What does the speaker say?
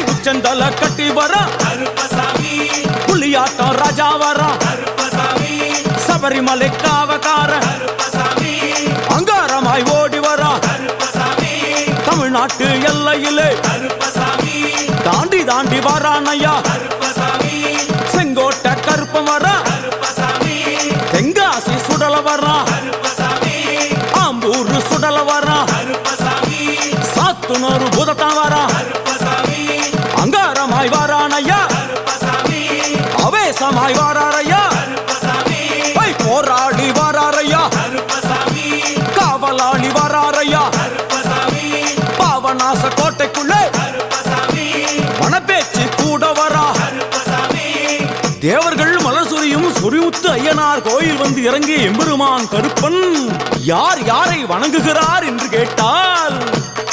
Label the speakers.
Speaker 1: உச்சந்தல கட்டி வர புலியாட்டம் ராஜா வர சபரிமலை காவக்கார அங்காரமாய் ஓடி வர தமிழ்நாட்டு எல்லையிலே தாண்டி தாண்டி வரானையா செங்கோட்டை கருப்பம் வர தெங்காசி சுடல வர ஆம்பூர் சுடல வர சாத்துனூர் புதட்டம் வர அங்காரமாய் வாரானையா அவேசமாய் வாராரையா போராடி வாராரையா காவலாளி வாராரையா பாவநாச கோட்டைக்குள்ளே மனப்பேச்சு கூட வரா தேவர்கள் மலர் சொரியும் சொரிமுத்து ஐயனார் கோயில் வந்து இறங்கிய எம்பெருமான் கருப்பன் யார் யாரை வணங்குகிறார் என்று கேட்டால்